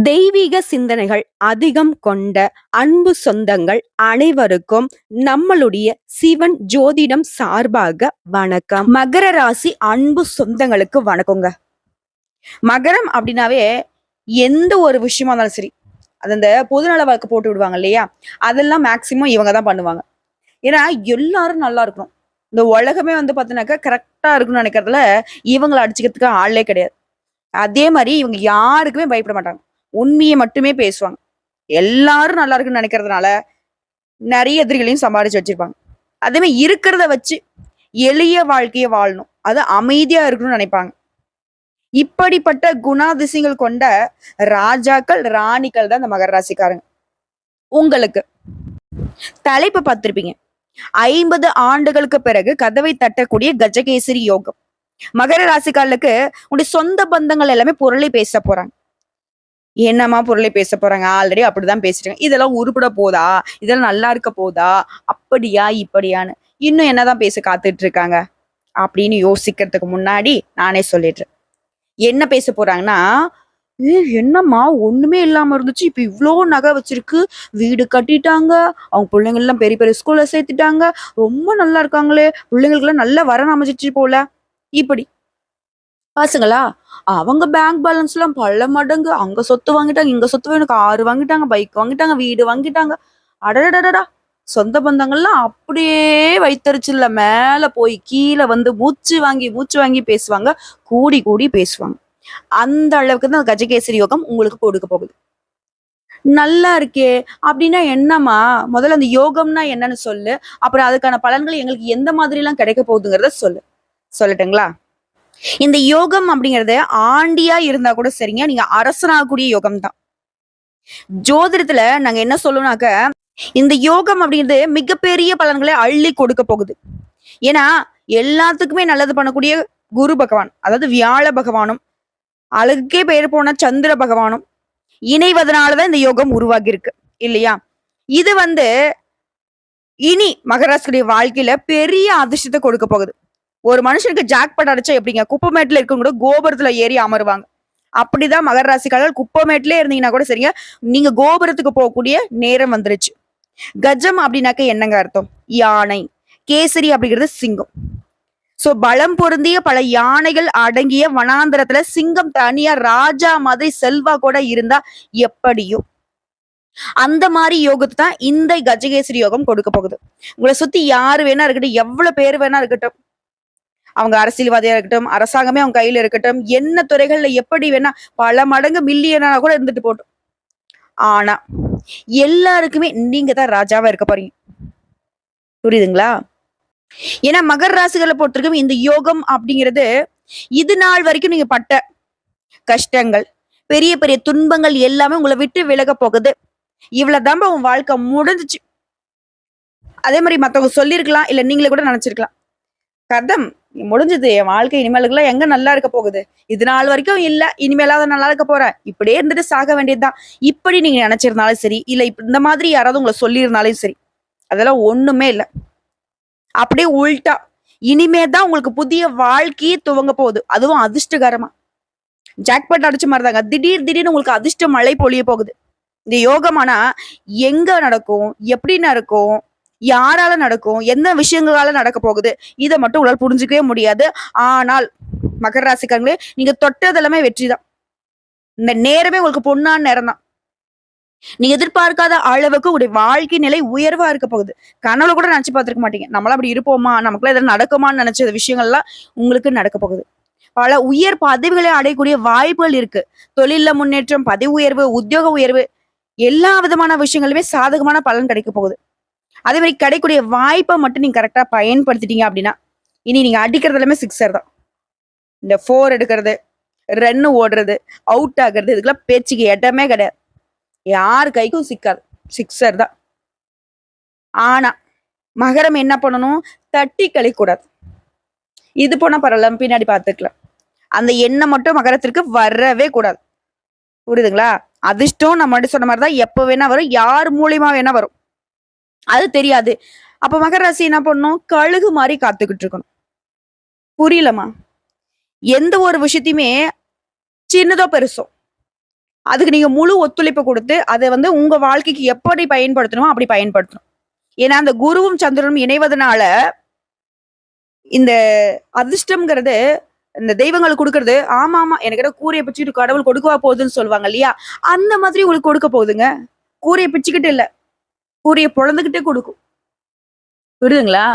தெய்வீக சிந்தனைகள் அதிகம் கொண்ட அன்பு சொந்தங்கள் அனைவருக்கும் நம்மளுடைய சிவன் ஜோதிடம் சார்பாக வணக்கம். மகர ராசி அன்பு சொந்தங்களுக்கு வணக்கங்க. மகரம் அப்படின்னாவே எந்த ஒரு விஷயமா இருந்தாலும் சரி, அது அந்த பொதுநல வழக்கு போட்டு விடுவாங்க இல்லையா, அதெல்லாம் மேக்சிமம் இவங்க தான் பண்ணுவாங்க. ஏன்னா எல்லாரும் நல்லா இருக்கணும், இந்த உலகமே பாத்தீங்கன்னாக்கா கரெக்டா இருக்கணும்னு நினைக்கிறதுல இவங்களை அடிச்சுக்கிறதுக்கு ஆளே கிடையாது. அதே மாதிரி இவங்க யாருக்குமே பயப்பட மாட்டாங்க. உண்மையை மட்டுமே பேசுவாங்க. எல்லாரும் நல்லா இருக்குன்னு நினைக்கிறதுனால நிறைய எதிரிகளையும் சம்பாதிச்சு வச்சிருப்பாங்க. அதே மாதிரி இருக்கிறத வச்சு எளிய வாழ்க்கையை வாழணும், அது அமைதியா இருக்கணும்னு நினைப்பாங்க. இப்படிப்பட்ட குணாதிசயங்கள் கொண்ட ராஜாக்கள் ராணிகள் தான் இந்த மகர ராசிக்காரங்க. உங்களுக்கு தலைப்பு பார்த்திருப்பீங்க, 50 ஆண்டுகளுக்கு பிறகு கதவை தட்டக்கூடிய கஜகேசரி யோகம். மகர ராசிக்காரர்களுக்கு உங்களுடைய சொந்த பந்தங்கள் எல்லாமே பொருளை பேச போறாங்க. என்னமா பொருளை பேச போறாங்க, ஆல்ரெடி அப்படிதான் பேசிட்டாங்க, இதெல்லாம் உருப்பட போதா, இதெல்லாம் நல்லா இருக்க போதா, அப்படியா இப்படியான்னு இன்னும் என்னதான் பேச காத்துட்டு இருக்காங்க அப்படின்னு யோசிக்கிறதுக்கு முன்னாடி நானே சொல்லிடுறேன். என்ன பேச போறாங்கன்னா, என்னம்மா ஒண்ணுமே இல்லாம இருந்துச்சு, இப்ப இவ்வளோ நகை வச்சிருக்கு, வீடு கட்டிட்டாங்க, அவங்க பிள்ளைங்க எல்லாம் பெரிய பெரிய ஸ்கூல்ல சேர்த்துட்டாங்க, ரொம்ப நல்லா இருக்காங்களே, பிள்ளைங்களுக்கு எல்லாம் நல்ல வரன் அமைச்சிச்சு போல. இப்படி பாசுங்களா, அவங்க பேங்க் பேலன்ஸ் எல்லாம் பல மடங்கு, அங்க சொத்து வாங்கிட்டாங்க, இங்க சொத்து வேணும், காரு வாங்கிட்டாங்க, பைக் வாங்கிட்டாங்க, வீடு வாங்கிட்டாங்க. அடடடடா, சொந்த பந்தங்கள்லாம் அப்படியே வைத்தறிச்சல்ல மேல போய் கீழே மூச்சு வாங்கி மூச்சு வாங்கி பேசுவாங்க, கூடி கூடி பேசுவாங்க. அந்த அளவுக்கு தான் கஜகேசரி யோகம் உங்களுக்கு கொடுக்க போகுது. நல்லா இருக்கே அப்படின்னா என்னம்மா, முதல்ல அந்த யோகம்னா என்னன்னு சொல்லு, அப்புறம் அதுக்கான பலன்கள் எங்களுக்கு எந்த மாதிரி எல்லாம் கிடைக்க போகுதுங்கிறத சொல்லட்டுங்களா? இந்த யோகம் அப்படிங்கறது ஆண்டியா இருந்தா கூட சரிங்க, நீங்க அரசனாகக்கூடிய யோகம் தான். ஜோதிடத்துல நாங்க என்ன சொல்லுவோம்னாக்க, இந்த யோகம் அப்படிங்கிறது மிகப்பெரிய பலன்களை அள்ளி கொடுக்க போகுது. ஏன்னா எல்லாத்துக்குமே நல்லது பண்ணக்கூடிய குரு பகவான், அதாவது வியாழ பகவானும், அழகுக்கே பெயர் போன சந்திர பகவானும் இணைவதனாலதான் இந்த யோகம் உருவாகி இருக்கு இல்லையா? இது இனி மகராசியுடைய வாழ்க்கையில பெரிய அதிர்ஷ்டத்தை கொடுக்க போகுது. ஒரு மனுஷனுக்கு ஜாக்பாட் அடிச்சா எப்படிங்க, குப்பமேட்டுல இருக்கவங்க கூட கோபுரத்துல ஏறி அமருவாங்க. அப்படிதான் மகர ராசிக்காரர்கள் குப்பமேட்டிலே இருந்தீங்கன்னா கூட சரிங்க, நீங்க கோபுரத்துக்கு போகக்கூடிய நேரம் வந்துருச்சு. கஜம் அப்படின்னாக்க என்னங்க அர்த்தம்? யானை. கேசரி அப்படிங்கிறது சிங்கம். சோ பலம் பொருந்திய பல யானைகள் அடங்கிய வனாந்திரத்துல சிங்கம் தனியா ராஜா மாதிரி செல்வா கூட இருந்தா எப்படியோ அந்த மாதிரி யோகத்தை தான் இந்த கஜகேசரி யோகம் கொடுக்க போகுது. உங்களை சுத்தி யாரு வேணா இருக்கட்டும், எவ்வளவு பேர் வேணா இருக்கட்டும், அவங்க அரசியல்வாதியா இருக்கட்டும், அரசாங்கமே அவங்க கையில இருக்கட்டும், என்ன துறைகள்ல எப்படி வேணா பல மடங்கு மில்லியனா கூட இருந்துட்டு போட்டோம், ஆனா எல்லாருக்குமே நீங்க தான் ராஜாவா இருக்க போறீங்க. புரியுதுங்களா? ஏன்னா மகர ராசிகளை பொறுத்திருக்கும் இந்த யோகம் அப்படிங்கிறது இது நாள் வரைக்கும் நீங்க பட்ட கஷ்டங்கள், பெரிய பெரிய துன்பங்கள் எல்லாமே உங்களை விட்டு விலக போகுது. இவ்வளவுதான் உன் வாழ்க்கை முடிஞ்சிச்சு. அதே மாதிரி மத்தவங்க சொல்லிருக்கலாம், இல்ல நீங்களே கூட நினைச்சிருக்கலாம், கதம் முடிஞ்சது, என் வாழ்க்கை இனிமேலுக்குலாம் எங்க நல்லா இருக்க போகுது, இது நாள் வரைக்கும் இல்ல, இனிமேலாவது நல்லா இருக்க போறேன், இப்படியே இருந்துட்டு சாக வேண்டியதுதான், இப்படி நீங்க நினைச்சிருந்தாலும் சரி, இல்ல இந்த மாதிரி யாராவது உங்களை சொல்லியிருந்தாலும் சரி, அதெல்லாம் ஒண்ணுமே இல்லை. அப்படியே உள்டா இனிமே தான் உங்களுக்கு புதிய வாழ்க்கையே துவங்க போகுது, அதுவும் அதிர்ஷ்டகரமா. ஜாக்பாட் அடிச்ச மாதிரிதாங்க, திடீர்னு உங்களுக்கு அதிர்ஷ்ட மழை பொழிய போகுது. இந்த யோகமானா எங்க நடக்கும், எப்படி நடக்கும், யாரால நடக்கும், எந்த விஷயங்களால நடக்க போகுது, இதை மட்டும் உங்களால் புரிஞ்சுக்கவே முடியாது. ஆனால் மகர ராசிக்காரங்களே, நீங்க தொட்டதெல்லாமே வெற்றிதான். இந்த நேரமே உங்களுக்கு பொன்னான நேரம் தான். நீங்க எதிர்பார்க்காத அளவுக்கு உங்களுடைய வாழ்க்கை நிலை உயர்வா இருக்க போகுது. கனவுல கூட நினைச்சு பார்த்திருக்க மாட்டீங்க, நம்மளாம் அப்படி இருப்போமா, நமக்குலாம் எதாவது நடக்குமான்னு நினைச்ச விஷயங்கள்லாம் உங்களுக்கு நடக்க போகுது. பல உயர் பதவிகளை அடையக்கூடிய வாய்ப்புகள் இருக்கு. தொழில முன்னேற்றம், பதவி உயர்வு, உத்தியோக உயர்வு, எல்லா விதமான விஷயங்களுமே சாதகமான பலன் கிடைக்க போகுது. அதே மாதிரி கிடைக்கக்கூடிய வாய்ப்பை மட்டும் நீங்க கரெக்டா பயன்படுத்திட்டீங்க அப்படின்னா, இனி நீங்க அடிக்கிறது எல்லாமே சிக்ஸர் தான். இந்த 4 எடுக்கிறது, ரன் ஓடுறது, அவுட் ஆகுறது, இதுக்கெல்லாம் பேச்சுக்கு இடமே கிடையாது. யார் கைக்கும் சிக்காது, சிக்ஸர் தான். ஆனா மகரம் என்ன பண்ணணும், தட்டி கழிக்கூடாது. இது போனா பரவாயில்ல, பின்னாடி பார்த்துக்கலாம். அந்த எண்ணம் மட்டும் மகரத்திற்கு வரவே கூடாது. புரியுதுங்களா? அதிர்ஷ்டம் நம்ம முன்னாடி சொன்ன மாதிரிதான் எப்ப வேணா வரும், யார் மூலியமா வேணா வரும், அது தெரியாது. அப்ப மகர ராசி என்ன பண்ணணும், கழுகு மாதிரி காத்துக்கிட்டு இருக்கணும். புரியலமா? எந்த ஒரு விஷயத்தையுமே சின்னதோ பெருசோ அதுக்கு நீங்க முழு ஒத்துழைப்பு கொடுத்து அதை வந்து உங்க வாழ்க்கைக்கு எப்படி பயன்படுத்தணுமோ அப்படி பயன்படுத்தணும். ஏன்னா அந்த குருவும் சந்திரனும் இணைவதனால இந்த அதிர்ஷ்டம்ங்கிறது இந்த தெய்வங்களுக்கு கொடுக்கறது, ஆமா ஆமா எனக்கு என்ன கூரையை பிச்சுட்டு கடவுள் கொடுக்கவா போகுதுன்னு சொல்லுவாங்க இல்லையா, அந்த மாதிரி உங்களுக்கு கொடுக்க போகுதுங்க. கூரையை பிச்சுக்கிட்டு இல்ல, கூரையை பொழந்துகிட்டே கொடுக்கும். புரியுதுங்களா?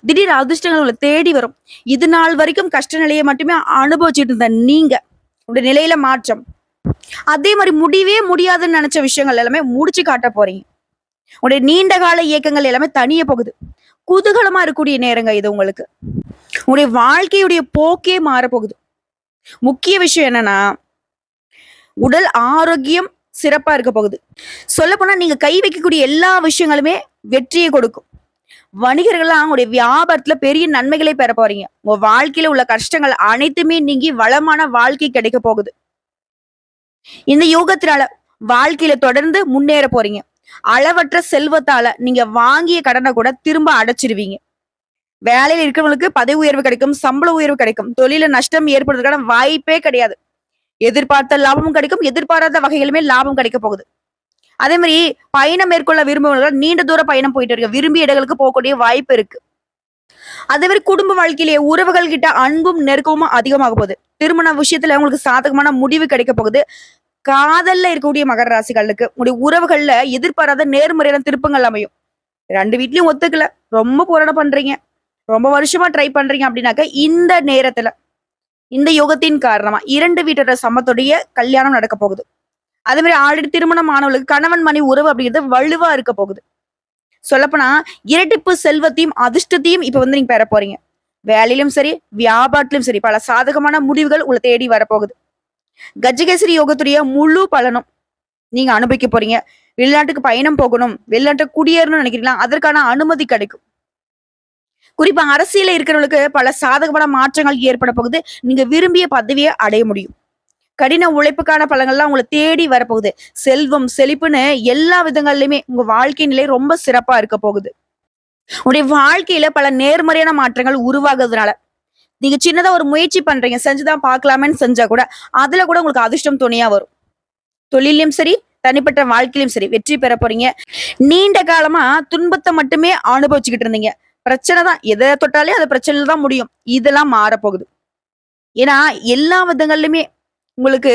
திடீர் அதிர்ஷ்டங்கள் உங்களை தேடி வரும். இது நாள் வரைக்கும் கஷ்ட நிலையை மட்டுமே அனுபவிச்சுட்டு இருந்த நீங்க உங்களுடைய நிலையில மாற்றம். அதே மாதிரி முடியவே முடியாதுன்னு நினைச்ச விஷயங்கள் எல்லாமே முடிச்சு காட்ட போறீங்க. உங்களுடைய நீண்ட கால இயக்கங்கள் எல்லாமே தனிய போகுது. குதூகலமா இருக்கக்கூடிய நேரங்க இது உங்களுக்கு. உங்களுடைய வாழ்க்கையுடைய போக்கே மாறப்போகுது. முக்கிய விஷயம் என்னன்னா, உடல் ஆரோக்கியம் சிறப்பா இருக்க போகுது. சொல்ல போனா நீங்க கை வைக்கக்கூடிய எல்லா விஷயங்களுமே வெற்றியை கொடுக்கும். வணிகர்கள்லாம் உங்களுடைய வியாபாரத்துல பெரிய நன்மைகளை பெற போறீங்க. உங்க வாழ்க்கையில உள்ள கஷ்டங்கள் அனைத்துமே நீங்கி வளமான வாழ்க்கை கிடைக்க போகுது. இந்த யோகத்தினால வாழ்க்கையில தொடர்ந்து முன்னேற போறீங்க. அளவற்ற செல்வத்தால நீங்க வாங்கிய கடனை கூட திரும்ப அடைச்சிருவீங்க. வேலையில இருக்கிறவங்களுக்கு பதவி உயர்வு கிடைக்கும், சம்பள உயர்வு கிடைக்கும். தொழில நஷ்டம் ஏற்படுறதுக்கான வாய்ப்பே கிடையாது. எதிர்பார்த்த லாபமும் கிடைக்கும், எதிர்பாராத வகையிலுமே லாபம் கிடைக்க போகுது. அதே மாதிரி பயணம் மேற்கொள்ள விரும்புபவர்கள் நீண்ட தூர பயணம் போயிட்டு இருக்க விரும்பிய இடங்களுக்கு போகக்கூடிய வாய்ப்பு இருக்கு. அதே மாதிரி குடும்ப வாழ்க்கையிலேயே உறவுகள் கிட்ட அன்பும் நெருக்கமும் அதிகமாக போகுது. திருமண விஷயத்துல உங்களுக்கு சாதகமான முடிவு கிடைக்க போகுது. காதல்ல இருக்கக்கூடிய மகர ராசிகளுக்கு உங்களுடைய உறவுகள்ல எதிர்பாராத நேர்மறையான திருப்பங்கள் அமையும். 2 வீட்லயும் ஒத்துக்கல, ரொம்ப போராட்டம் பண்றீங்க, ரொம்ப வருஷமா ட்ரை பண்றீங்க அப்படின்னாக்க இந்த நேரத்துல இந்த யோகத்தின் காரணமா 2 வீட்டோட சம்மத்துடைய கல்யாணம் நடக்க போகுது. அதே மாதிரி ஆல்ரெடி திருமணம் ஆனவர்களுக்கு கணவன் மனைவி உறவு அப்படிங்கிறது வலுவா இருக்க போகுது. சொல்லப்போனா இரட்டிப்பு செல்வத்தையும் அதிர்ஷ்டத்தையும் இப்ப வந்து நீங்க பெற போறீங்க. வேலையிலும் சரி, வியாபாரத்திலும் சரி, பல சாதகமான முடிவுகள் உங்களை தேடி வரப்போகுது. கஜகேசரி யோகத்துடைய முழு பலனும் நீங்க அனுபவிக்க போறீங்க. வெளிநாட்டுக்கு பயணம் போகணும், வெளிநாட்டுக்கு குடியேறணும்னு நினைக்கிறீங்களா, அதற்கான அனுமதி கிடைக்கும். குறிப்பா அரசியல இருக்கிறவங்களுக்கு பல சாதகமான மாற்றங்கள் ஏற்பட போகுது. நீங்க விரும்பிய பதவியை அடைய முடியும். கடின உழைப்புக்கான பலன்கள்லாம் உங்களை தேடி வரப்போகுது. செல்வம் செழிப்புன்னு எல்லா விதங்கள்லயுமே உங்க வாழ்க்கை நிலை ரொம்ப சிறப்பா இருக்க போகுது. உங்களுடைய வாழ்க்கையில பல நேர்மறையான மாற்றங்கள் உருவாகுறதுனால நீங்க சின்னதா ஒரு முயற்சி பண்றீங்க, செஞ்சுதான் பார்க்கலாமேன்னு செஞ்சா கூட அதுல கூட உங்களுக்கு அதிர்ஷ்டம் துணையா வரும். தொழிலையும் சரி, தனிப்பட்ட வாழ்க்கையிலும் சரி வெற்றி பெற போறீங்க. நீண்ட காலமா துன்பத்தை மட்டுமே அனுபவிச்சுக்கிட்டு இருந்தீங்க. பிரச்சனை தான், எதை தொட்டாலே அது பிரச்சனையில தான் முடியும். இதெல்லாம் மாறப்போகுது. ஏன்னா எல்லா விதங்கள்லயுமே உங்களுக்கு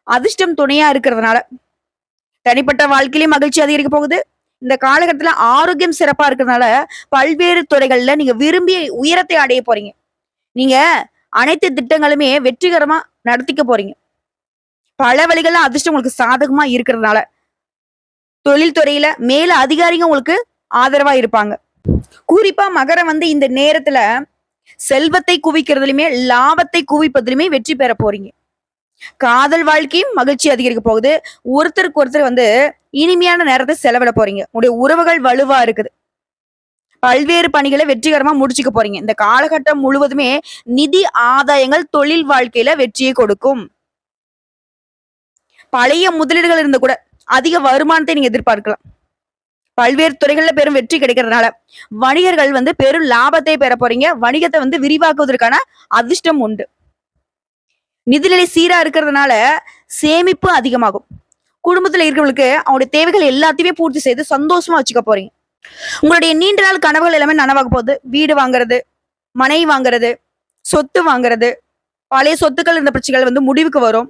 அதிர்ஷ்டம் துணையா இருக்கிறதுனால தனிப்பட்ட வாழ்க்கையிலயும் மகிழ்ச்சி அதிகரிக்க போகுது. இந்த காலகட்டத்துல ஆரோக்கியம் சிறப்பா இருக்கிறதுனால பல்வேறு துறைகள்ல நீங்க விரும்பிய உயரத்தை அடைய போறீங்க. நீங்க அனைத்து திட்டங்களுமே வெற்றிகரமா நடத்திக்க போறீங்க. பல வழிகள்ல அதிர்ஷ்டம் உங்களுக்கு சாதகமா இருக்கிறதுனால தொழில் துறையில மேல அதிகாரிங்க உங்களுக்கு ஆதரவா இருப்பாங்க. குறிப்பா மகரம் வந்து இந்த நேரத்துல செல்வத்தை குவிக்கிறதுலயுமே லாபத்தை குவிப்பதிலுமே வெற்றி பெற போறீங்க. காதல் வாழ்க்கையும் மகிழ்ச்சி அதிகரிக்க போகுது. ஒருத்தருக்கு ஒருத்தர் வந்து இனிமையான நேரத்தை செலவிட போறீங்க. உங்களுடைய உறவுகள் வலுவா இருக்குது. பல்வேறு பணிகளை வெற்றிகரமா முடிச்சுக்க போறீங்க. இந்த காலகட்டம் முழுவதுமே நிதி ஆதாயங்கள் தொழில் வாழ்க்கையில வெற்றியை கொடுக்கும். பழைய முதலீடுகள் இருந்த கூட அதிக வருமானத்தை நீங்க எதிர்பார்க்கலாம். பல்வேறு துறைகள்ல பெரும் வெற்றி கிடைக்கிறதுனால வணிகர்கள் வந்து பெரும் லாபத்தை பெற போறீங்க. வணிகத்தை வந்து விரிவாக்குவதற்கான அதிர்ஷ்டம் உண்டு. நிதிநிலை சீரா இருக்கிறதுனால சேமிப்பு அதிகமாகும். குடும்பத்துல இருக்கிறவங்களுக்கு அவங்களுடைய தேவைகள் எல்லாத்தையுமே பூர்த்தி செய்து சந்தோஷமா வச்சுக்க போறீங்க. உங்களுடைய நீண்ட நாள் கனவுகள் எல்லாமே நனவாக போகுது. வீடு வாங்குறது, மனை வாங்குறது, சொத்து வாங்குறது, பழைய சொத்துக்கள் இந்த பிரச்சனைகள் வந்து முடிவுக்கு வரும்.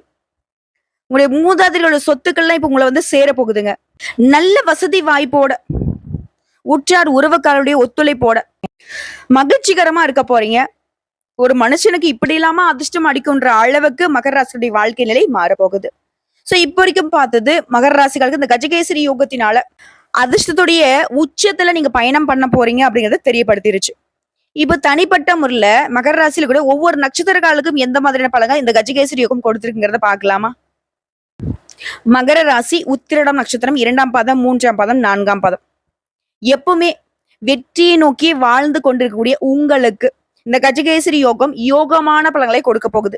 உங்களுடைய மூதாதைகளோட சொத்துக்கள்லாம் இப்ப உங்களை வந்து சேர போகுதுங்க. நல்ல வசதி வாய்ப்போட உற்றார் உறவுக்காரருடைய ஒத்துழைப்போட மகிழ்ச்சிகரமா இருக்க போறீங்க. ஒரு மனுஷனுக்கு இப்படி இல்லாம அதிர்ஷ்டம் அடிக்கும்ன்ற அளவுக்கு மகர ராசியுடைய வாழ்க்கை நிலை மாறப்போகுது. சோ இப்ப வரைக்கும் பார்த்தது மகர ராசிகளுக்கு இந்த கஜகேசரி யோகத்தினால அதிர்ஷ்டத்துடைய உச்சத்துல நீங்க பயணம் பண்ண போறீங்க அப்படிங்கறத தெரியப்படுத்திருச்சு. இப்ப தனிப்பட்ட முறையில மகர ராசியில கூட ஒவ்வொரு நட்சத்திரக்காலுக்கும் எந்த மாதிரியான பலன்கள் இந்த கஜகேசரி யோகம் கொடுத்திருக்குங்கிறத பாக்கலாமா? மகர ராசி உத்திரடம் நட்சத்திரம் 2ஆம் பாதம், 3ஆம் பாதம், 4ஆம் பாதம். எப்பவுமே வெற்றியை நோக்கி வாழ்ந்து கொண்டிருக்கக்கூடிய உங்களுக்கு இந்த கஜகேசரி யோகம் யோகமான பலன்களை கொடுக்க போகுது.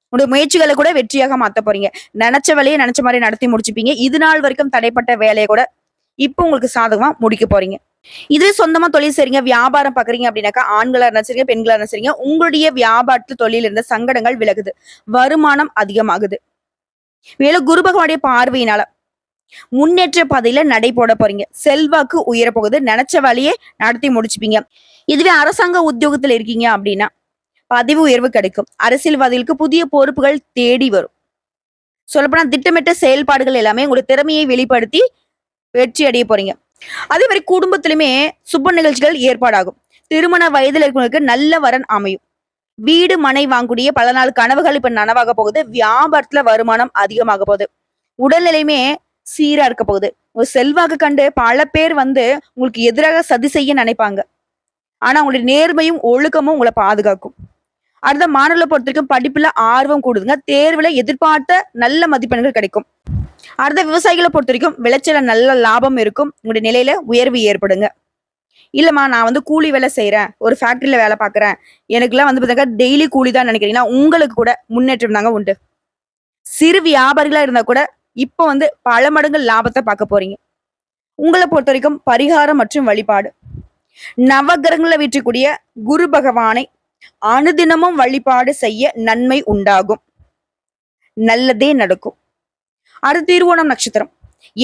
உங்களுடைய முயற்சிகளை கூட வெற்றியாக மாத்த போறீங்க. நினைச்ச வேலையை நினைச்ச மாதிரி நடத்தி முடிச்சுப்பீங்க. இது நாள் வரைக்கும் தடைப்பட்ட வேலையை கூட இப்போ உங்களுக்கு சாதகமா முடிக்க போறீங்க. இதுவே சொந்தமா தொழில் செய்றீங்க, வியாபாரம் பாக்குறீங்க அப்படின்னாக்கா ஆண்களா இருந்தா சரிங்க, பெண்களா இருந்தா சரிங்க, உங்களுடைய வியாபாரத்துல தொழில் இருந்த சங்கடங்கள் விலகுது. வருமானம் அதிகமாகுது. மேலும் குரு பகவானுடைய பார்வையினால முன்னேற்ற பாதையில நடை போட போறீங்க. செல்வாக்கு உயர போகுது. நினைச்ச வேலையை நடத்தி முடிச்சுப்பீங்க. இதுவே அரசாங்க உத்தியோகத்துல இருக்கீங்க அப்படின்னா பதவி உயர்வு கிடைக்கும். அரசியல்வாதிகளுக்கு புதிய பொறுப்புகள் தேடி வரும். சொல்லப்போனா திட்டமிட்ட செயல்பாடுகள் எல்லாமே உங்களுடைய திறமையை வெளிப்படுத்தி வெற்றி அடைய போறீங்க. அதே மாதிரி குடும்பத்திலுமே சுப நிகழ்ச்சிகள் ஏற்பாடாகும். திருமண வயதில் இருக்கிறவங்களுக்கு நல்ல வரன் அமையும். வீடு மனை வாங்கக்கூடிய பல நாள் கனவுகள் இப்ப நனவாக போகுது. வியாபாரத்துல வருமானம் அதிகமாக போகுது. உடல்நிலையுமே சீரா இருக்க போகுது. ஒரு செல்வாக்கு கண்டு பல பேர் உங்களுக்கு எதிராக சதி செய்ய நினைப்பாங்க. ஆனா உங்களுடைய நேர்மையும் ஒழுக்கமும் உங்களை பாதுகாக்கும். அடுத்த மாணவர்களை பொறுத்த வரைக்கும் படிப்புல ஆர்வம் கூடுதுங்க. தேர்வுல எதிர்பார்த்த நல்ல மதிப்பெண்கள் கிடைக்கும். அடுத்த விவசாயிகளை பொறுத்த வரைக்கும் விளைச்சல நல்ல லாபம் இருக்கும். உங்களுடைய நிலையில உயர்வு ஏற்படுங்க. இல்லம்மா நான் கூலி வேலை செய்யறேன், ஒரு ஃபேக்டரியில வேலை பார்க்கறேன், எனக்குலாம் பார்த்தா டெய்லி கூலி தான் நினைக்கிறீங்கன்னா உங்களுக்கு கூட முன்னேற்றம் தாங்க உண்டு. சிறு வியாபாரிகளா இருந்தா கூட இப்போ பல மடங்கு லாபத்தை பார்க்க போறீங்க. உங்களை பொறுத்த வரைக்கும் பரிகாரம் மற்றும் வழிபாடு. நவகிரகங்களை வீற்றக்கூடிய குரு பகவானை அனுதினமும் வழிபாடு செய்ய நன்மை உண்டாகும். நல்லதே நடக்கும். அடுத்து திருவோணம் நட்சத்திரம்.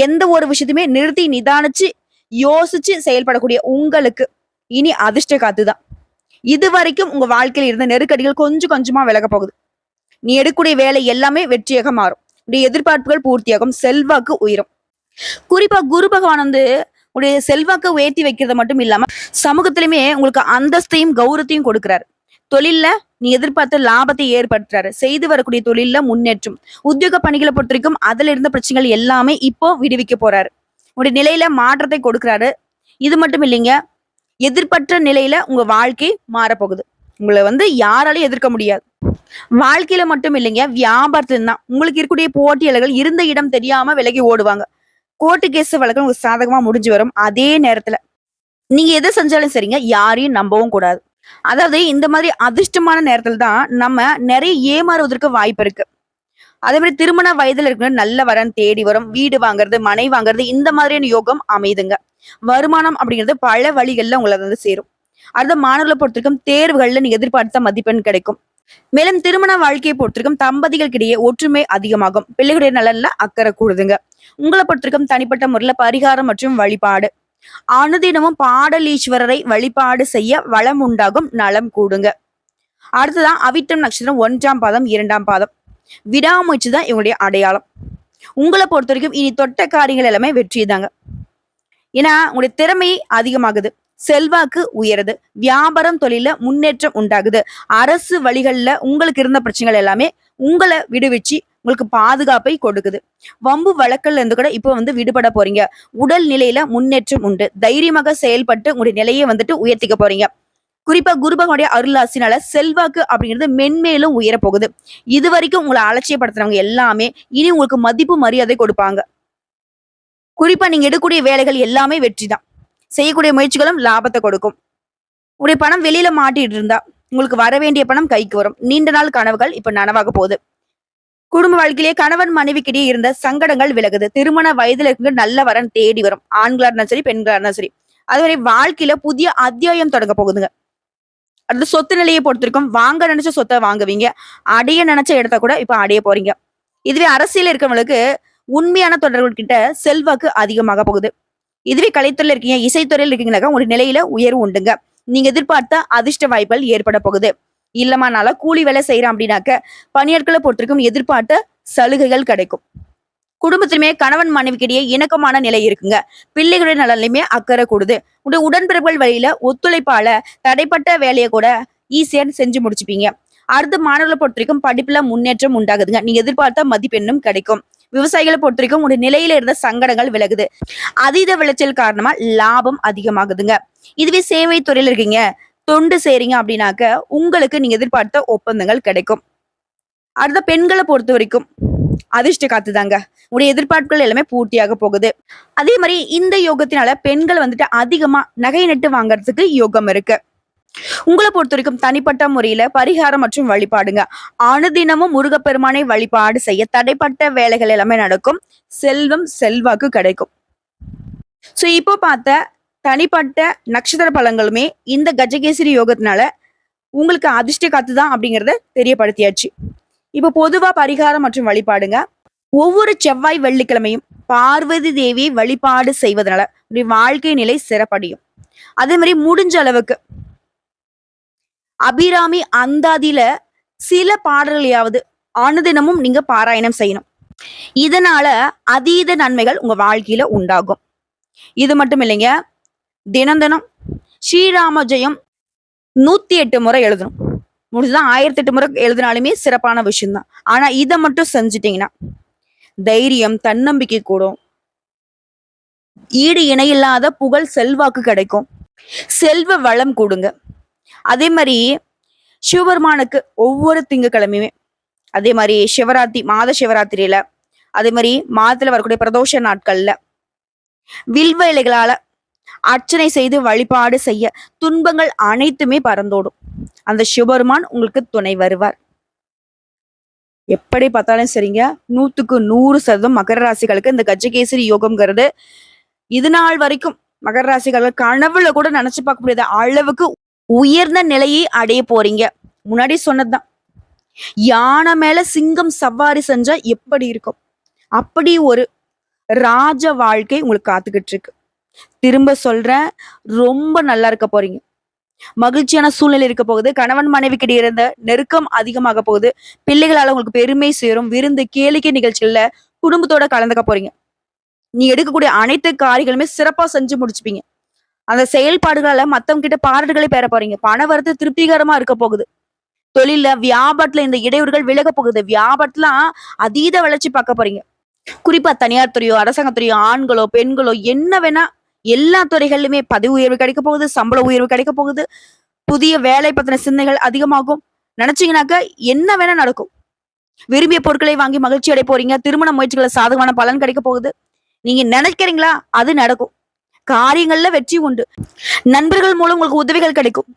எந்த ஒரு விஷயத்தையுமே நிறுத்தி நிதானிச்சு யோசிச்சு செயல்படக்கூடிய உங்களுக்கு இனி அதிர்ஷ்ட காத்துதான். இது வரைக்கும் உங்க வாழ்க்கையில இருந்த நெருக்கடிகள் கொஞ்சம் கொஞ்சமா விலக போகுது. நீ எடுக்கக்கூடிய வேலை எல்லாமே வெற்றியாக மாறும். உடைய எதிர்பார்ப்புகள் பூர்த்தியாகும். செல்வாக்கு உயரும். குறிப்பா குரு பகவான் உடைய செல்வாக்க உயர்த்தி வைக்கிறது மட்டும் இல்லாம சமூகத்திலுமே உங்களுக்கு அந்தஸ்தையும் கௌரவத்தையும் கொடுக்கிறாரு. தொழில்ல நீ எதிர்பார்த்த லாபத்தை ஏற்படுத்துறாரு. செய்து வரக்கூடிய தொழில்ல முன்னேற்றம். உத்தியோக பணிகளை பொறுத்த வரைக்கும் அதுல இருந்த பிரச்சனைகள் எல்லாமே இப்போ விடுவிக்க போறாரு. உங்களுடைய நிலையில மாற்றத்தை கொடுக்கிறாரு. இது மட்டும் இல்லைங்க, எதிர்பற்ற நிலையில உங்க வாழ்க்கை மாறப்போகுது. உங்களை யாராலையும் எதிர்க்க முடியாது. வாழ்க்கையில மட்டும் இல்லைங்க, வியாபாரத்துல தான் உங்களுக்கு இருக்கக்கூடிய போட்டியாளர்கள் இருந்த இடம் தெரியாம விலகி ஓடுவாங்க. கோர்ட்டு கேஸ் வழக்கு உங்களுக்கு சாதகமா முடிஞ்சு வரும். அதே நேரத்துல நீங்க எதை செஞ்சாலும் சரிங்க, யாரையும் நம்பவும் கூடாது. அதாவது இந்த மாதிரி அதிர்ஷ்டமான நேரத்துல தான் நம்ம நிறைய ஏமாறுவதற்கு வாய்ப்பு இருக்கு. அதே மாதிரி திருமண வயதுல இருக்கிற நல்ல வரன் தேடி வரும். வீடு வாங்குறது, மனை வாங்குறது, இந்த மாதிரியான யோகம் அமைதுங்க. வருமானம் அப்படிங்கிறது பல வழிகள்ல உங்களை சேரும். அடுத்த மாணவர்களை பொறுத்திருக்கும் தேர்வுகள்ல நீங்க எதிர்பார்த்த மதிப்பெண் கிடைக்கும். மேலும் திருமண வாழ்க்கையை பொறுத்திருக்கும் தம்பதிகளுக்கிடையே ஒற்றுமை அதிகமாகும். பிள்ளைகளுடைய நலன்ல அக்கறை கூடுதுங்க. உங்களை பொறுத்திருக்கும் தனிப்பட்ட முறையில பரிகாரம் மற்றும் வழிபாடு. அனுதினமும் பாடலீஸ்வரரை வழிபாடு செய்ய வளம் உண்டாகும், நலம் கூடுங்க. அடுத்ததான் அவிட்டம் நட்சத்திரம் 1ஆம் பாதம் 2ஆம் பாதம். விடாமுயற்சி தான் இவங்களுடைய அடையாளம். உங்களை பொறுத்த வரைக்கும் இனி தொட்ட காரியங்கள் எல்லாமே வெற்றி தாங்க. ஏன்னா உங்களுடைய திறமை அதிகமாகுது. செல்வாக்கு உயருது. வியாபாரம் தொழில முன்னேற்றம் உண்டாகுது. அரசு வழிகள்ல உங்களுக்கு இருந்த பிரச்சனைகள் எல்லாமே உங்களை விடுவிச்சு உங்களுக்கு பாதுகாப்பை கொடுக்குது. வம்பு வழக்கல்ல இருந்து கூட இப்போ விடுபட போறீங்க. உடல் நிலையில முன்னேற்றம் உண்டு. தைரியமாக செயல்பட்டு உங்களுடைய நிலையை உயர்த்திக்க போறீங்க. குறிப்பா குரு பகவானுடைய அருளாசினால செல்வாக்கு அப்படிங்கிறது மென்மேலும் உயர போகுது. இது வரைக்கும் உங்களை அலட்சியப்படுத்துறவங்க எல்லாமே இனி உங்களுக்கு மதிப்பு மரியாதை கொடுப்பாங்க. குறிப்பா நீங்க எடுக்கக்கூடிய வேலைகள் எல்லாமே வெற்றி தான். செய்யக்கூடிய முயற்சிகளும் லாபத்தை கொடுக்கும். உங்களுடைய பணம் வெளியில மாட்டிட்டு இருந்தா உங்களுக்கு வர வேண்டிய பணம் கைக்கு வரும். நீண்ட நாள் கனவுகள் இப்ப நனவாக போகுது. குடும்ப வாழ்க்கையிலேயே கணவன் மனைவிக்கிடையே இருந்த சங்கடங்கள் விலகுது. திருமண வயதுல இருக்க நல்ல வரன் தேடி வரும். ஆண்களா இருந்தாலும் சரி, பெண்களா இருந்தாலும் சரி. அதுவரை வாழ்க்கையில புதிய அத்தியாயம் தொடங்க போகுதுங்க. அடுத்து சொத்து நிலையை பொறுத்திருக்கும். வாங்க நினைச்ச சொத்தை வாங்குவீங்க. அடைய நினைச்ச இடத்த கூட இப்ப அடைய போறீங்க. இதுவே அரசியல் இருக்கிறவங்களுக்கு உண்மையான தொடர்கள் கிட்ட செல்வாக்கு அதிகமாக போகுது. இதுவே கலைத்துறையில இருக்கீங்க, இசைத்துறையில் இருக்கீங்கன்னாக்கா உங்களுடைய நிலையில உயர்வு உண்டுங்க. நீங்க எதிர்பார்த்த அதிர்ஷ்ட வாய்ப்புகள் ஏற்பட போகுது. இல்லமானால கூலி வேலை செய்யறேன் அப்படின்னாக்க பணியாட்களை பொறுத்திருக்கும் எதிர்பார்த்த சலுகைகள் கிடைக்கும். குடும்பத்திலுமே கணவன் மனைவிக்கிடையே இணக்கமான நிலை இருக்குங்க. பிள்ளைகளுடைய நலன்லையுமே அக்கறை கூடுது. உடைய உடன்பிறப்புகள் வழியில ஒத்துழைப்பால தடைப்பட்ட வேலையை கூட ஈஸியா செஞ்சு முடிச்சுப்பீங்க. அடுத்த மாணவர்களை பொறுத்திருக்கும் படிப்புல முன்னேற்றம் உண்டாகுதுங்க. நீங்க எதிர்பார்த்த மதிப்பெண்ணும் கிடைக்கும். விவசாயிகளை பொறுத்திருக்கும் உடைய நிலையில இருந்த சங்கடங்கள் விலகுது. அதீத விளைச்சல் காரணமா லாபம் அதிகமாகுதுங்க. இதுவே சேவை துறையில இருக்கீங்க, தொண்டு செய்றீங்க அப்படின்னாக்க உங்களுக்கு நீங்க எதிர்பார்த்த ஒப்பந்தங்கள் கிடைக்கும். அடுத்த பெண்களை பொறுத்த வரைக்கும் அதிர்ஷ்ட காத்துதாங்க. உடைய எதிர்பார்ப்புகள் எல்லாமே பூர்த்தியாக போகுது. அதே மாதிரி இந்த யோகத்தினால பெண்கள் அதிகமா நகை நட்டு வாங்கறதுக்கு யோகம் இருக்கு. உங்களை பொறுத்த வரைக்கும் தனிப்பட்ட முறையில பரிகாரம் மற்றும் வழிபாடுங்க. அனுதினமும் முருகப்பெருமானை வழிபாடு செய்ய தடைப்பட்ட வேலைகள் எல்லாமே நடக்கும். செல்வம் செல்வாக்கு கிடைக்கும். சோ இப்போ பார்த்த தனிப்பட்ட நட்சத்திர பலன்களுமே இந்த கஜகேசரி யோகத்தினால உங்களுக்கு அதிர்ஷ்ட காத்துதான் அப்படிங்கறத தெரியப்படுத்தியாச்சு. இப்போ பொதுவா பரிகாரம் மற்றும் வழிபாடுங்க. ஒவ்வொரு செவ்வாய் வெள்ளிக்கிழமையும் பார்வதி தேவியை வழிபாடு செய்வதனால உங்களுடைய வாழ்க்கை நிலை சிறப்படையும். அதே மாதிரி முடிஞ்ச அளவுக்கு அபிராமி அந்தாதியில சில பாடல்களையாவது அனுதினமும் நீங்க பாராயணம் செய்யணும். இதனால அதீத நன்மைகள் உங்க வாழ்க்கையில உண்டாகும். இது மட்டும் இல்லைங்க, தினம் தினம் ஸ்ரீராம ஜெயம் 108 முறை எழுதணும். முடிஞ்சுதான் 1008 முறை எழுதினாலுமே சிறப்பான விஷயம்தான். ஆனா இதை மட்டும் செஞ்சுட்டீங்கன்னா தைரியம், தன்னம்பிக்கை கூடும், ஈடு இணையில்லாத புகழ் செல்வாக்கு கிடைக்கும், செல்வ வளம் கூடுங்க. அதே மாதிரி சிவபெருமானுக்கு ஒவ்வொரு திங்கக்கிழமையுமே, அதே மாதிரி சிவராத்திரி, மாத சிவராத்திரியில, அதே மாதிரி மாதத்துல வரக்கூடிய பிரதோஷ நாட்கள்ல வில்வ இலைகளால அர்ச்சனை செய்து வழிபாடு செய்ய துன்பங்கள் அனைத்துமே பறந்தோடும். அந்த சிவபெருமான் உங்களுக்கு துணை வருவார். எப்படி பார்த்தாலும் சரிங்க, 100% மகர ராசிகளுக்கு இந்த கஜகேசரி யோகம்ங்கிறது இது நாள் வரைக்கும் மகர ராசிகள் கனவுல கூட நினைச்சு பார்க்க முடியாத அளவுக்கு உயர்ந்த நிலையை அடைய போறீங்க. முன்னாடி சொன்னதுதான், யானை மேல சிங்கம் சவாரி செஞ்சா எப்படி இருக்கும், அப்படி ஒரு ராஜ வாழ்க்கை உங்களுக்கு காத்துக்கிட்டு இருக்கு. திரும்ப சொல்றேன், ரொம்ப நல்லா இருக்க போறீங்க. மகிழ்ச்சியான சூழ்நிலை இருக்க போகுது. கணவன் மனைவி கிட்ட இருந்த நெருக்கம் அதிகமாக போகுது. பிள்ளைகளால உங்களுக்கு பெருமை சேரும். விருந்து, கேளிக்கை நிகழ்ச்சிகள்ல குடும்பத்தோட கலந்துக்க போறீங்க. நீ எடுக்கக்கூடிய அனைத்து காரியங்களுமே சிறப்பா செஞ்சு முடிச்சுப்பீங்க. அந்த செயல்பாடுகளால மத்தவங்க கிட்ட பாராட்டுகளை பெற போறீங்க. பண வரத்து திருப்திகரமா இருக்க போகுது. தொழில, வியாபாரத்துல இந்த இடையூறுகள் விலக போகுது. வியாபாரத்துல அதீத வளர்ச்சி பார்க்க போறீங்க. குறிப்பா தனியார் துறையோ, அரசாங்கத்துறையோ, ஆண்களோ, பெண்களோ, என்ன வேணா எல்லா துறைகளிலுமே பதவி உயர்வு கிடைக்க போகுது, சம்பள உயர்வு கிடைக்க போகுது, புதிய வேலை பத்தின சிந்தனைகள் அதிகமாகும். நினைச்சீங்கன்னாக்க என்ன வேணா நடக்கும். விரும்பிய பொருட்களை வாங்கி மகிழ்ச்சி அடைய போறீங்க. திருமண முயற்சிகளை சாதகமான பலன் கிடைக்க போகுது. நீங்க நினைக்கிறீங்களா, அது நடக்கும். காரியங்கள்ல வெற்றி உண்டு. நண்பர்கள் மூலம் உங்களுக்கு உதவிகள் கிடைக்கும்.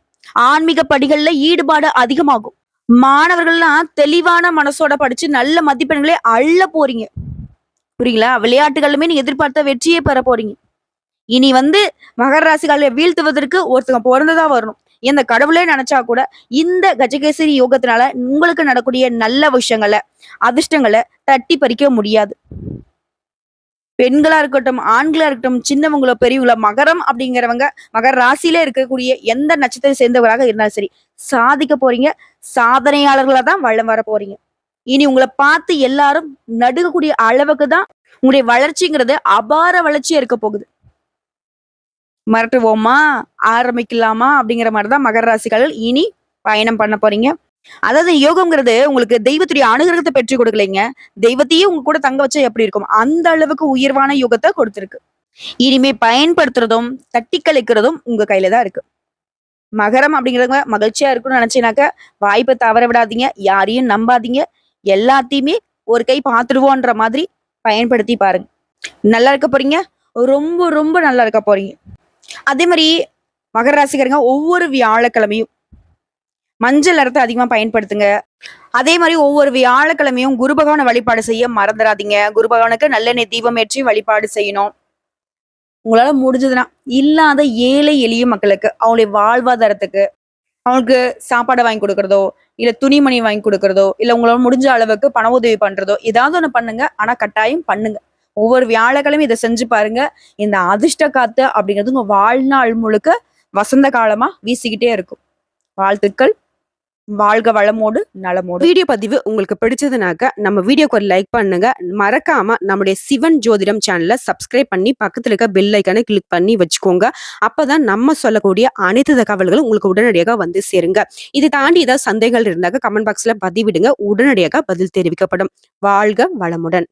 ஆன்மீக படிகள்ல ஈடுபாடு அதிகமாகும். மாணவர்கள்லாம் தெளிவான மனசோட படிச்சு நல்ல மதிப்பெண்களை அள்ள போறீங்க. புரியுங்களா? விளையாட்டுகளுமே நீங்க எதிர்பார்த்த வெற்றியை பெற போறீங்க. இனி மகர ராசிகளை வீழ்த்துவதற்கு ஒருத்தங்க பிறந்ததா வரணும். எந்த கடவுளே நினைச்சா கூட இந்த கஜகேசரி யோகத்தினால உங்களுக்கு நடக்கூடிய நல்ல விஷயங்களை, அதிர்ஷ்டங்களை தட்டி பறிக்க முடியாது. பெண்களா இருக்கட்டும், ஆண்களா இருக்கட்டும், சின்னவங்களோ பெரியவங்களோ, மகரம் அப்படிங்கிறவங்க மகர ராசியில இருக்கக்கூடிய எந்த நட்சத்திரம் சேர்ந்தவராக இருந்தாலும் சரி, சாதிக்க போறீங்க. சாதனையாளர்களா தான் வளம் வர போறீங்க. இனி உங்களை பார்த்து எல்லாரும் நடுங்கக்கூடிய அளவுக்கு தான் உங்களுடைய வளர்ச்சிங்கிறது அபார வளர்ச்சியா இருக்க போகுது. மறட்டுவோமா, ஆரம்பிக்கலாமா அப்படிங்கிற மாதிரிதான் மகர ராசிகள் இனி பயணம் பண்ண போறீங்க. அதாவது யோகம்ங்கிறது உங்களுக்கு தெய்வத்துடைய அனுகிரகத்தை பெற்று கொடுக்கலைங்க. தெய்வத்தையே உங்க கூட தங்க வச்சா எப்படி இருக்கும், அந்த அளவுக்கு உயர்வான யோகத்தை கொடுத்திருக்கு. இனிமே பயன்படுத்துறதும் தட்டி கழிக்கிறதும் உங்க கையில தான் இருக்கு. மகரம் அப்படிங்கிறவங்க மகிழ்ச்சியா இருக்கும்னு நினைச்சீங்கன்னாக்க வாய்ப்பை தவற விடாதீங்க. யாரையும் நம்பாதீங்க. எல்லாத்தையுமே ஒரு கை பார்த்துடுவோன்ற மாதிரி பயன்படுத்தி பாருங்க. நல்லா இருக்க போறீங்க. ரொம்ப ரொம்ப நல்லா இருக்க போறீங்க. அதே மாதிரி மகர ராசிக்காரங்க ஒவ்வொரு வியாழக்கிழமையும் மஞ்சள் நிறத்தை அதிகமா பயன்படுத்துங்க. அதே மாதிரி ஒவ்வொரு வியாழக்கிழமையும் குரு பகவானை வழிபாடு செய்ய மறந்துடாதீங்க. குரு பகவானுக்கு நல்லெண்ணெய் தீபம் ஏற்றி வழிபாடு செய்யணும். உங்களால முடிஞ்சதுன்னா இல்லாத ஏழை எளிய மக்களுக்கு அவங்களுடைய வாழ்வாதாரத்துக்கு அவங்களுக்கு சாப்பாடை வாங்கி கொடுக்கறதோ, இல்ல துணிமணி வாங்கி கொடுக்கறதோ, இல்ல உங்களால முடிஞ்ச அளவுக்கு பண உதவி பண்றதோ, ஏதாவது ஒண்ணு பண்ணுங்க. ஆனா கட்டாயம் பண்ணுங்க. ஒவ்வொரு வியாழக்கிழமையும் இதை செஞ்சு பாருங்க. இந்த அதிர்ஷ்ட காத்து அப்படிங்கிறது உங்க வாழ்நாள் முழுக்க வசந்த காலமா வீசிக்கிட்டே இருக்கும். வாழ்த்துக்கள். வாழ்க வளமோடு நலமோடு. வீடியோ பதிவு உங்களுக்கு பிடிச்சதுனாக்க நம்ம வீடியோக்கு ஒரு லைக் பண்ணுங்க. மறக்காம நம்முடைய சிவன் ஜோதிடம் சேனலை சப்ஸ்கிரைப் பண்ணி பக்கத்துல இருக்க பெல் ஐக்கானை கிளிக் பண்ணி வச்சுக்கோங்க. அப்பதான் நம்ம சொல்லக்கூடிய அனைத்து தகவல்களும் உங்களுக்கு உடனடியாக வந்து சேருங்க. இதை தாண்டி ஏதாவது சந்தேகங்கள் இருந்தாக்க கமெண்ட் பாக்ஸ்ல பதிவிடுங்க. உடனடியாக பதில் தெரிவிக்கப்படும். வாழ்க வளமுடன்.